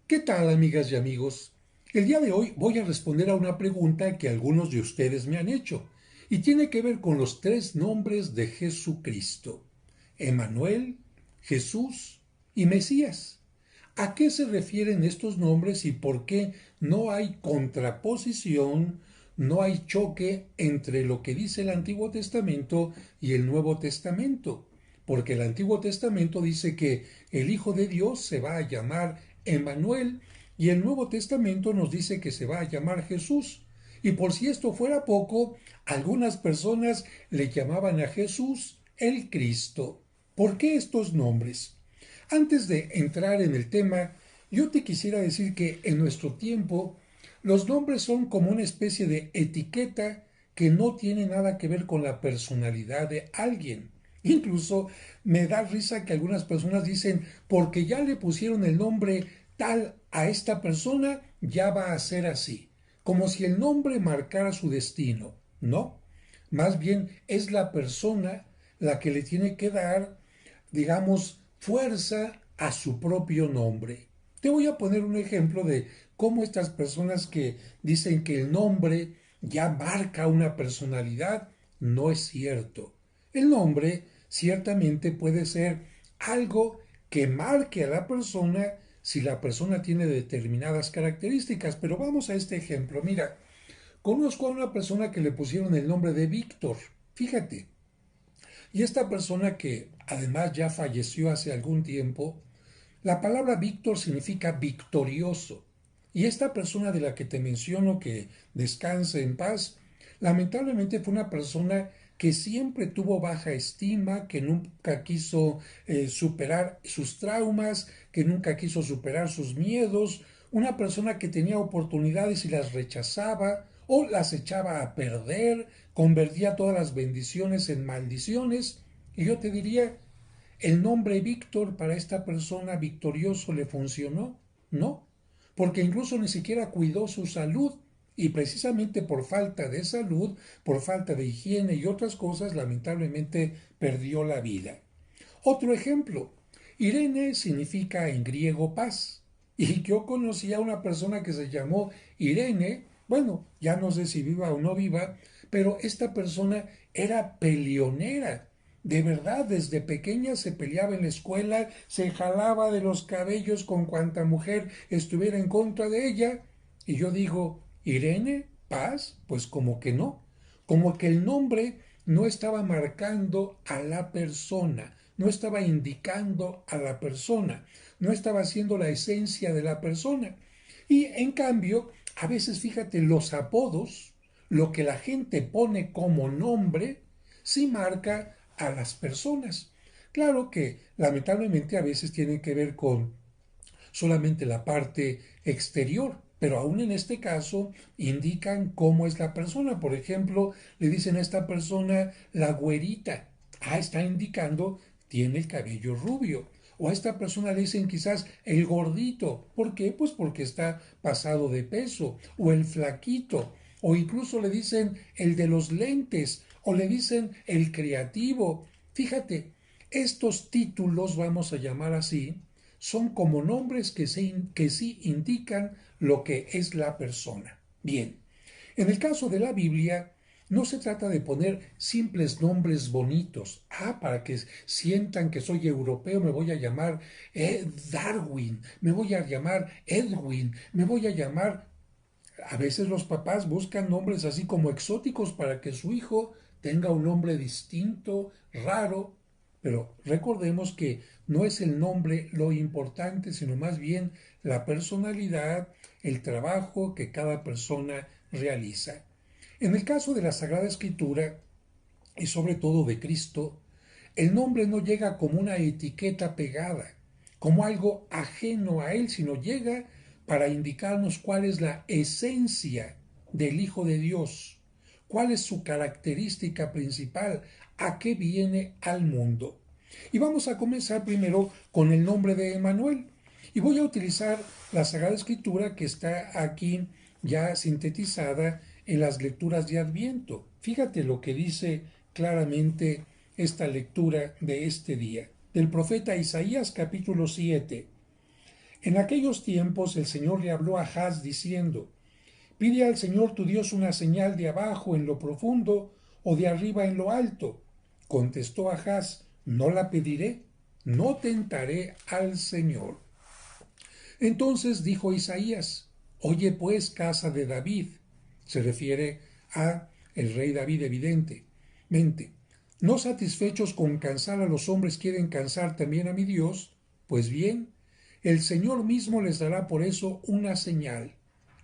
¿Qué tal, amigas y amigos? El día de hoy voy a responder a una pregunta que algunos de ustedes me han hecho y tiene que ver con los tres nombres de Jesucristo: Emanuel, Jesús y Mesías. ¿A qué se refieren estos nombres y por qué no hay contraposición, no hay choque entre lo que dice el Antiguo Testamento y el Nuevo Testamento? Porque el Antiguo Testamento dice que el Hijo de Dios se va a llamar Emanuel y el Nuevo Testamento nos dice que se va a llamar Jesús. Y por si esto fuera poco, algunas personas le llamaban a Jesús el Cristo. ¿Por qué estos nombres? Antes de entrar en el tema, yo te quisiera decir que en nuestro tiempo los nombres son como una especie de etiqueta que no tiene nada que ver con la personalidad de alguien. Incluso me da risa que algunas personas dicen, porque ya le pusieron el nombre tal a esta persona, ya va a ser así, como si el nombre marcara su destino. No, más bien es la persona la que le tiene que dar, digamos, fuerza a su propio nombre. Te voy a poner un ejemplo de cómo estas personas que dicen que el nombre ya marca una personalidad, no es cierto. El nombre ciertamente puede ser algo que marque a la persona si la persona tiene determinadas características. Pero vamos a este ejemplo. Mira, conozco a una persona que le pusieron el nombre de Víctor. Fíjate, y esta persona que además ya falleció hace algún tiempo, la palabra Víctor significa victorioso. Y esta persona de la que te menciono, que descanse en paz, lamentablemente fue una persona que siempre tuvo baja estima, que nunca quiso superar sus traumas, que nunca quiso superar sus miedos, una persona que tenía oportunidades y las rechazaba o las echaba a perder, convertía todas las bendiciones en maldiciones. Y yo te diría, ¿el nombre Víctor para esta persona victorioso le funcionó? No, porque incluso ni siquiera cuidó su salud y precisamente por falta de salud, por falta de higiene y otras cosas, lamentablemente perdió la vida. Otro ejemplo, Irene significa en griego paz. Y yo conocí a una persona que se llamó Irene, bueno, ya no sé si viva o no viva, pero esta persona era peleonera. De verdad, desde pequeña se peleaba en la escuela, se jalaba de los cabellos con cuanta mujer estuviera en contra de ella. Y yo digo, ¿Irene? ¿Paz? Pues como que no. Como que el nombre no estaba marcando a la persona, no estaba indicando a la persona, no estaba siendo la esencia de la persona. Y en cambio, a veces fíjate, los apodos, lo que la gente pone como nombre, sí marca a las personas. Claro que lamentablemente a veces tiene que ver con solamente la parte exterior, pero aún en este caso indican cómo es la persona. Por ejemplo, le dicen a esta persona la güerita. Ah, está indicando tiene el cabello rubio. O a esta persona le dicen quizás el gordito. ¿Por qué? Pues porque está pasado de peso. O el flaquito. O incluso le dicen el de los lentes. O le dicen el creativo. Fíjate, estos títulos, vamos a llamar así, son como nombres que sí indican lo que es la persona. Bien, en el caso de la Biblia, no se trata de poner simples nombres bonitos. Ah, para que sientan que soy europeo, me voy a llamar Darwin, me voy a llamar Edwin, me voy a llamar... A veces los papás buscan nombres así como exóticos para que su hijo tenga un nombre distinto, raro, pero recordemos que no es el nombre lo importante, sino más bien la personalidad, el trabajo que cada persona realiza. En el caso de la Sagrada Escritura, y sobre todo de Cristo, el nombre no llega como una etiqueta pegada, como algo ajeno a Él, sino llega para indicarnos cuál es la esencia del Hijo de Dios, cuál es su característica principal, a qué viene al mundo. Y vamos a comenzar primero con el nombre de Emanuel. Y voy a utilizar la Sagrada Escritura que está aquí ya sintetizada en las lecturas de Adviento. Fíjate lo que dice claramente esta lectura de este día. Del profeta Isaías capítulo 7. En aquellos tiempos el Señor le habló a Ahaz diciendo: Pide al Señor tu Dios una señal de abajo en lo profundo o de arriba en lo alto. Contestó Ahaz: No la pediré, no tentaré al Señor. Entonces dijo Isaías: Oye pues, casa de David. Se refiere a el rey David, evidentemente. ¿No satisfechos con cansar a los hombres quieren cansar también a mi Dios? Pues bien, el Señor mismo les dará por eso una señal.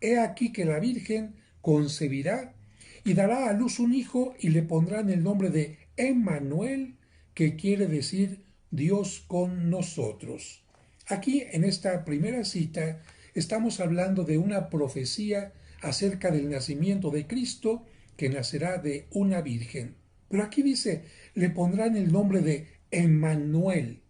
He aquí que la Virgen concebirá y dará a luz un hijo y le pondrán el nombre de Emmanuel, que quiere decir Dios con nosotros. Aquí en esta primera cita estamos hablando de una profecía acerca del nacimiento de Cristo, que nacerá de una virgen. Pero aquí dice, le pondrán el nombre de Emmanuel.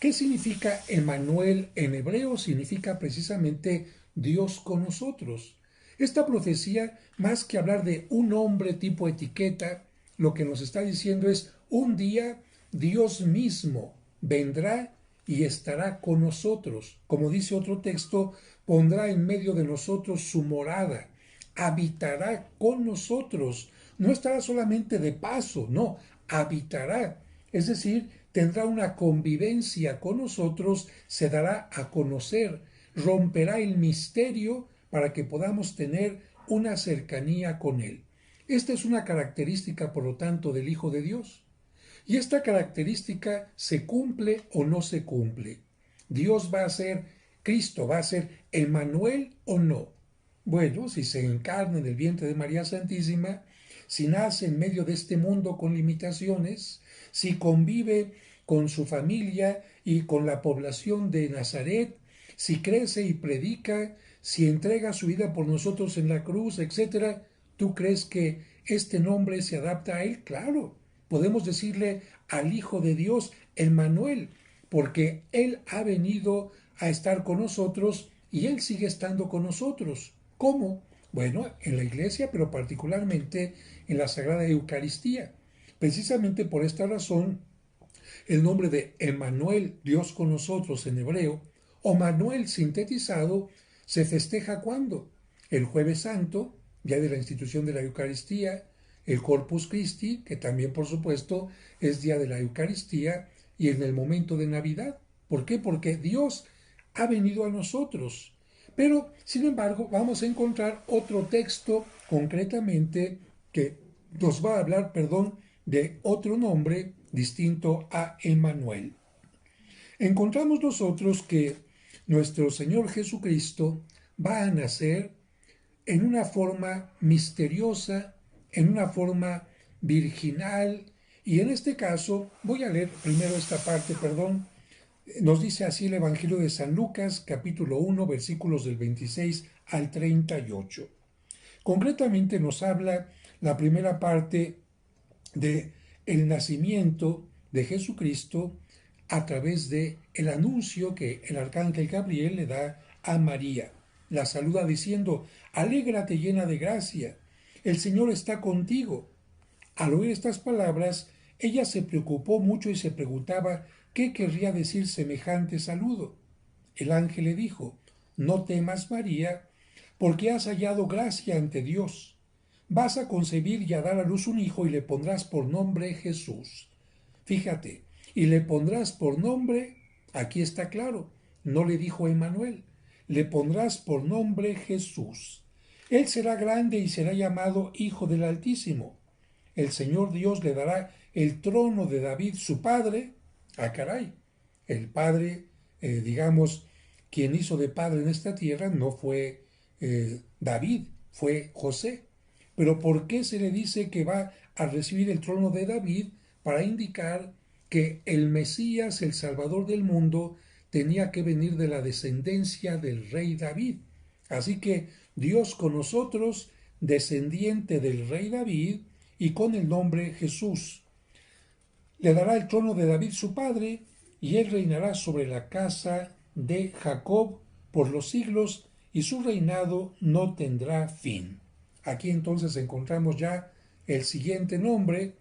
¿Qué significa Emmanuel en hebreo? Significa precisamente Dios con nosotros. Esta profecía, más que hablar de un hombre tipo etiqueta, lo que nos está diciendo es: un día Dios mismo vendrá y estará con nosotros. Como dice otro texto, pondrá en medio de nosotros su morada, habitará con nosotros. No estará solamente de paso, no, habitará. Es decir, tendrá una convivencia con nosotros, se dará a conocer, romperá el misterio para que podamos tener una cercanía con Él. Esta es una característica, por lo tanto, del Hijo de Dios. Y esta característica se cumple o no se cumple. Dios va a ser, Cristo va a ser Emmanuel o no. Bueno, si se encarna en el vientre de María Santísima, si nace en medio de este mundo con limitaciones, si convive con su familia y con la población de Nazaret, si crece y predica, si entrega su vida por nosotros en la cruz, etc., ¿tú crees que este nombre se adapta a él? Claro, podemos decirle al Hijo de Dios, Emmanuel, porque Él ha venido a estar con nosotros y Él sigue estando con nosotros. ¿Cómo? Bueno, en la iglesia, pero particularmente en la Sagrada Eucaristía. Precisamente por esta razón, el nombre de Emmanuel, Dios con nosotros en hebreo, o Manuel sintetizado, se festeja ¿cuándo? El Jueves Santo, día de la institución de la Eucaristía, el Corpus Christi, que también por supuesto es día de la Eucaristía, y en el momento de Navidad. ¿Por qué? Porque Dios ha venido a nosotros. Pero, sin embargo, vamos a encontrar otro texto concretamente que nos va a hablar, de otro nombre distinto a Emmanuel. Encontramos nosotros que nuestro Señor Jesucristo va a nacer en una forma misteriosa, en una forma virginal, y en este caso, voy a leer primero esta parte, nos dice así el Evangelio de San Lucas, capítulo 1, versículos del 26 al 38. Concretamente nos habla la primera parte de el nacimiento de Jesucristo a través de el anuncio que el arcángel Gabriel le da a María. La saluda diciendo: Alégrate llena de gracia, el Señor está contigo. Al oír estas palabras, ella se preocupó mucho y se preguntaba qué querría decir semejante saludo. El ángel le dijo: No temas, María, porque has hallado gracia ante Dios. Vas a concebir y a dar a luz un hijo y le pondrás por nombre Jesús. Fíjate, y le pondrás por nombre, aquí está claro, no le dijo Emmanuel, le pondrás por nombre Jesús. Él será grande y será llamado Hijo del Altísimo. El Señor Dios le dará el trono de David su padre. Ah, caray, el padre, quien hizo de padre en esta tierra no fue David, fue José. Pero ¿por qué se le dice que va a recibir el trono de David? Para indicar que el Mesías, el Salvador del mundo, tenía que venir de la descendencia del rey David. Así que Dios con nosotros, descendiente del rey David, y con el nombre Jesús. Le dará el trono de David su padre, y él reinará sobre la casa de Jacob por los siglos, y su reinado no tendrá fin. Aquí entonces encontramos ya el siguiente nombre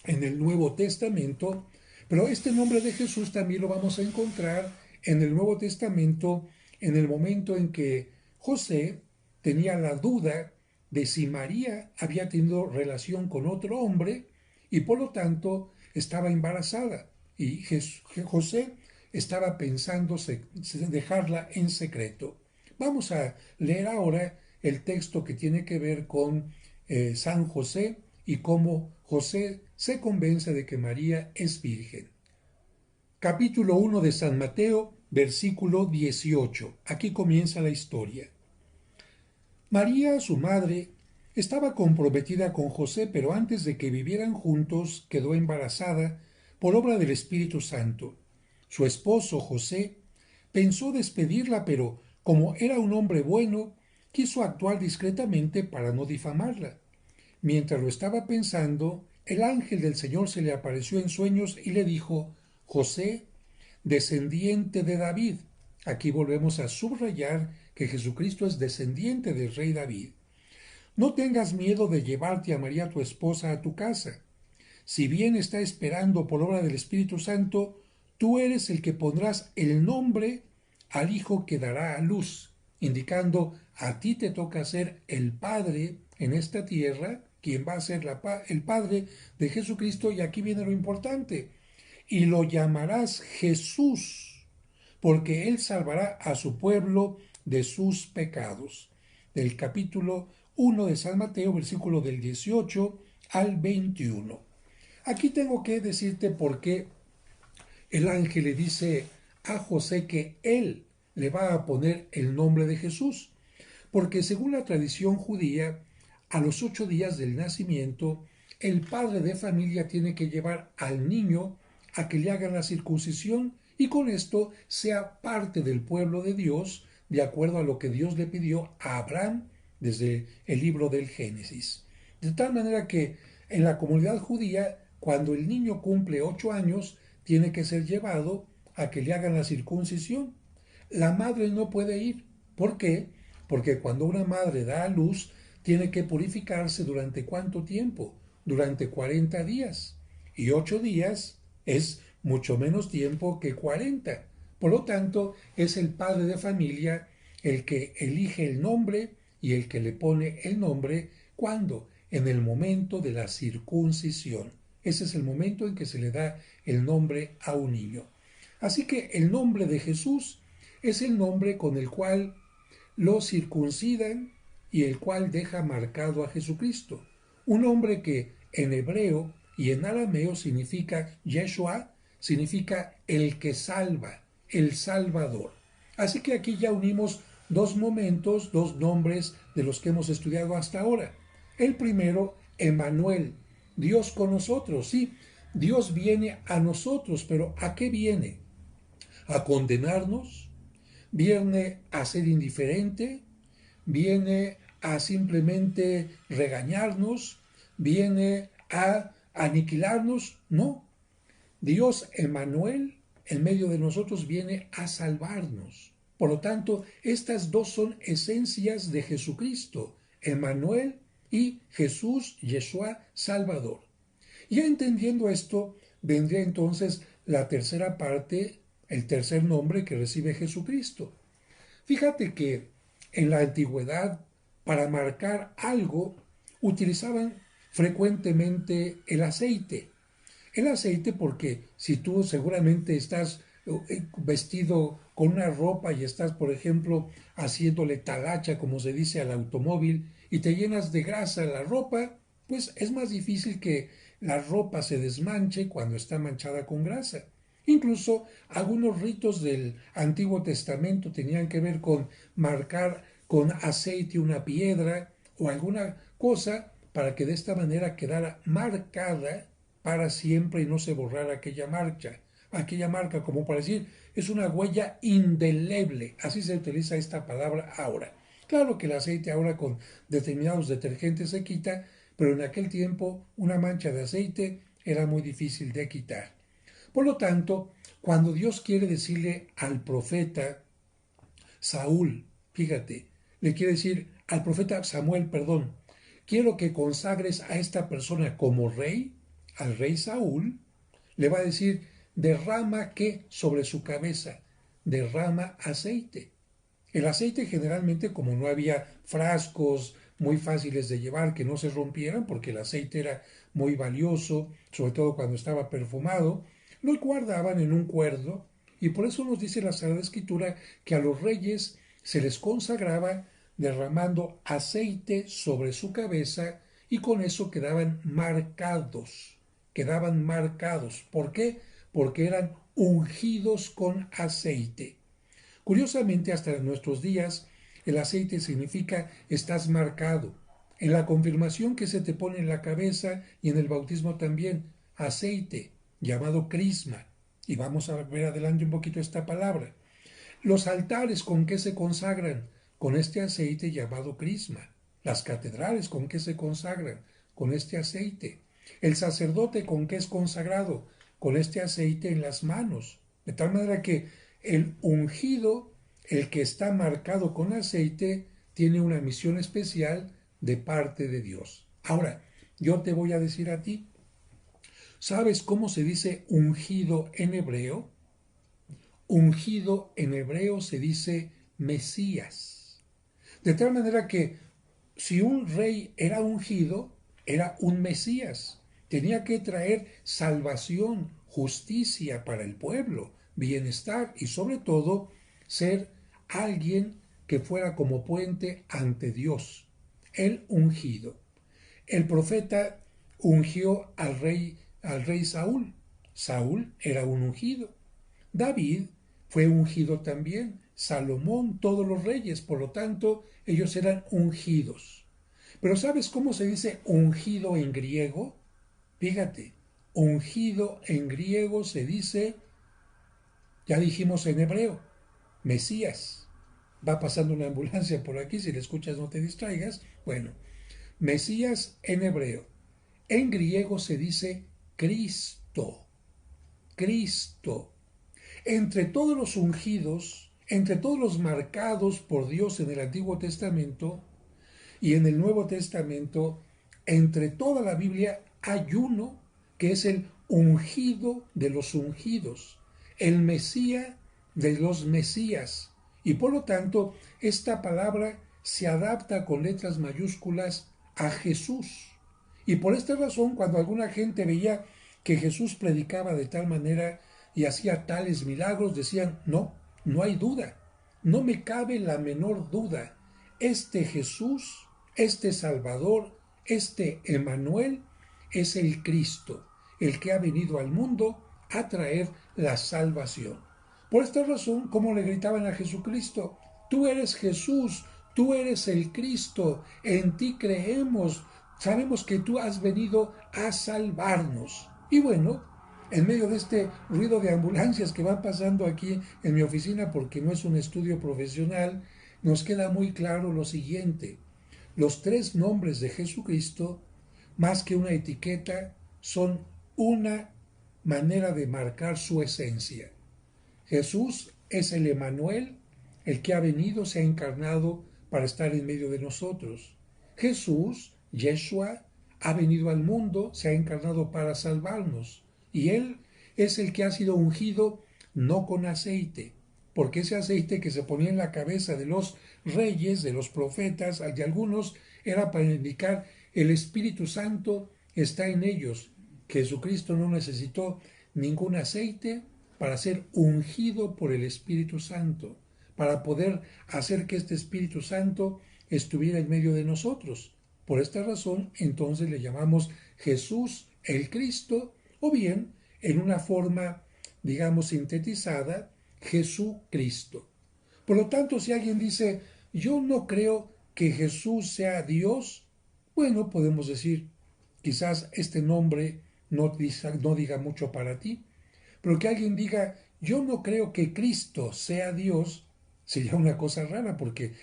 en el Nuevo Testamento, pero este nombre de Jesús también lo vamos a encontrar en el Nuevo Testamento en el momento en que José tenía la duda de si María había tenido relación con otro hombre y por lo tanto estaba embarazada y José estaba pensando dejarla en secreto. Vamos a leer ahora el texto que tiene que ver con San José y cómo José se convence de que María es virgen. Capítulo 1 de San Mateo, versículo 18. Aquí comienza la historia. María, su madre, estaba comprometida con José, pero antes de que vivieran juntos quedó embarazada por obra del Espíritu Santo. Su esposo, José, pensó despedirla, pero como era un hombre bueno, quiso actuar discretamente para no difamarla. Mientras lo estaba pensando, el ángel del Señor se le apareció en sueños y le dijo: José, descendiente de David. Aquí volvemos a subrayar que Jesucristo es descendiente del rey David. No tengas miedo de llevarte a María tu esposa a tu casa. Si bien está esperando por obra del Espíritu Santo, tú eres el que pondrás el nombre al hijo que dará a luz, indicando a ti te toca ser el padre en esta tierra, quien va a ser el padre de Jesucristo, y aquí viene lo importante. Y lo llamarás Jesús, porque él salvará a su pueblo de sus pecados. Del capítulo 1 de San Mateo, versículo del 18 al 21. Aquí tengo que decirte por qué el ángel le dice a José que él le va a poner el nombre de Jesús, porque según la tradición judía, a los 8 días del nacimiento, el padre de familia tiene que llevar al niño a que le hagan la circuncisión y con esto sea parte del pueblo de Dios, de acuerdo a lo que Dios le pidió a Abraham desde el libro del Génesis. De tal manera que en la comunidad judía, cuando el niño cumple 8 años, tiene que ser llevado a que le hagan la circuncisión. La madre no puede ir. ¿Por qué? Porque cuando una madre da a luz, tiene que purificarse durante ¿cuánto tiempo? Durante 40 días. Y 8 días es mucho menos tiempo que 40. Por lo tanto, es el padre de familia el que elige el nombre y el que le pone el nombre. ¿Cuándo? En el momento de la circuncisión. Ese es el momento en que se le da el nombre a un niño. Así que el nombre de Jesús es el nombre con el cual lo circuncidan y el cual deja marcado a Jesucristo. Un nombre que en hebreo y en arameo significa Yeshua, significa el que salva, el Salvador. Así que aquí ya unimos dos momentos, dos nombres de los que hemos estudiado hasta ahora. El primero, Emmanuel, Dios con nosotros, sí, Dios viene a nosotros, pero ¿a qué viene? ¿A condenarnos? ¿Viene a ser indiferente? ¿Viene a simplemente regañarnos? ¿Viene a aniquilarnos? No. Dios Emmanuel en medio de nosotros viene a salvarnos. Por lo tanto, estas dos son esencias de Jesucristo, Emmanuel y Jesús, Yeshua, Salvador. Ya entendiendo esto, vendría entonces la tercera parte, el tercer nombre que recibe Jesucristo. Fíjate que en la antigüedad, para marcar algo, utilizaban frecuentemente el aceite. El aceite porque si tú seguramente estás vestido con una ropa y estás, por ejemplo, haciéndole talacha, como se dice, al automóvil y te llenas de grasa la ropa, pues es más difícil que la ropa se desmanche cuando está manchada con grasa. Incluso algunos ritos del Antiguo Testamento tenían que ver con marcar con aceite una piedra o alguna cosa para que de esta manera quedara marcada para siempre y no se borrara aquella marca, como para decir, es una huella indeleble. Así se utiliza esta palabra ahora. Claro que el aceite ahora con determinados detergentes se quita, pero en aquel tiempo una mancha de aceite era muy difícil de quitar. Por lo tanto, cuando Dios quiere decirle al profeta Saúl, fíjate, le quiere decir al profeta Samuel, perdón, quiero que consagres a esta persona como rey, al rey Saúl, le va a decir, derrama que sobre su cabeza, derrama aceite. El aceite generalmente, como no había frascos muy fáciles de llevar que no se rompieran, porque el aceite era muy valioso, sobre todo cuando estaba perfumado, lo guardaban en un cuerdo, y por eso nos dice la Sagrada Escritura que a los reyes se les consagraba derramando aceite sobre su cabeza, y con eso quedaban marcados. Quedaban marcados. ¿Por qué? Porque eran ungidos con aceite. Curiosamente, hasta en nuestros días, el aceite significa estás marcado. En la confirmación que se te pone en la cabeza y en el bautismo también, aceite, llamado crisma. Y vamos a ver adelante un poquito esta palabra. Los altares, ¿con qué se consagran? Con este aceite llamado crisma. Las catedrales, ¿con qué se consagran? Con este aceite. El sacerdote, ¿con qué es consagrado? Con este aceite en las manos. De tal manera que el ungido, el que está marcado con aceite, tiene una misión especial de parte de Dios. Ahora, yo te voy a decir a ti, ¿sabes cómo se dice ungido en hebreo? Ungido en hebreo se dice Mesías. De tal manera que si un rey era ungido, era un Mesías. Tenía que traer salvación, justicia para el pueblo, bienestar y sobre todo ser alguien que fuera como puente ante Dios. El ungido. El profeta ungió al rey Saúl. Saúl era un ungido. David fue ungido también. Salomón, todos los reyes, por lo tanto, ellos eran ungidos. Pero ¿sabes cómo se dice ungido en griego? Fíjate, ungido en griego se dice, ya dijimos en hebreo, Mesías. Va pasando una ambulancia por aquí, si la escuchas no te distraigas. Bueno, Mesías en hebreo. En griego se dice Cristo. Cristo. Entre todos los ungidos, entre todos los marcados por Dios en el Antiguo Testamento y en el Nuevo Testamento, entre toda la Biblia hay uno que es el ungido de los ungidos, el Mesías de los Mesías. Y por lo tanto, esta palabra se adapta con letras mayúsculas a Jesús. Y por esta razón, cuando alguna gente veía que Jesús predicaba de tal manera y hacía tales milagros, decían, no, no hay duda, no me cabe la menor duda. Este Jesús, este Salvador, este Emmanuel, es el Cristo, el que ha venido al mundo a traer la salvación. Por esta razón, como le gritaban a Jesucristo, tú eres Jesús, tú eres el Cristo, en ti creemos, sabemos que tú has venido a salvarnos. Y bueno, en medio de este ruido de ambulancias que van pasando aquí en mi oficina, porque no es un estudio profesional, nos queda muy claro lo siguiente. Los tres nombres de Jesucristo, más que una etiqueta, son una manera de marcar su esencia. Jesús es el Emmanuel, el que ha venido, se ha encarnado para estar en medio de nosotros. Jesús, Yeshua, ha venido al mundo, se ha encarnado para salvarnos. Y Él es el que ha sido ungido no con aceite, porque ese aceite que se ponía en la cabeza de los reyes, de los profetas, de algunos, era para indicar el Espíritu Santo está en ellos. Jesucristo no necesitó ningún aceite para ser ungido por el Espíritu Santo, para poder hacer que este Espíritu Santo estuviera en medio de nosotros. Por esta razón, entonces le llamamos Jesús el Cristo, o bien, en una forma, digamos, sintetizada, Jesucristo. Por lo tanto, si alguien dice, yo no creo que Jesús sea Dios, bueno, podemos decir, quizás este nombre no diga mucho para ti, pero que alguien diga, yo no creo que Cristo sea Dios, sería una cosa rara, porque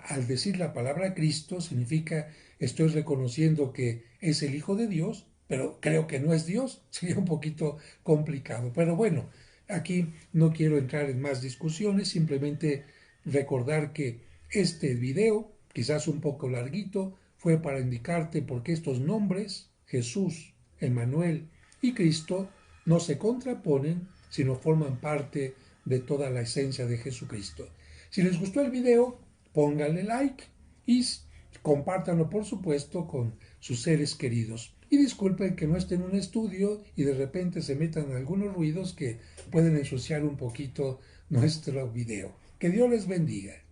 al decir la palabra Cristo significa estoy reconociendo que es el Hijo de Dios, pero creo que no es Dios, sería un poquito complicado. Pero bueno, aquí no quiero entrar en más discusiones, simplemente recordar que este video, quizás un poco larguito, fue para indicarte por qué estos nombres, Jesús, Emmanuel y Cristo, no se contraponen, sino forman parte de toda la esencia de Jesucristo. Si les gustó el video, pónganle like y compártanlo, por supuesto, con sus seres queridos. Y disculpen que no esté en un estudio y de repente se metan algunos ruidos que pueden ensuciar un poquito nuestro video. Que Dios les bendiga.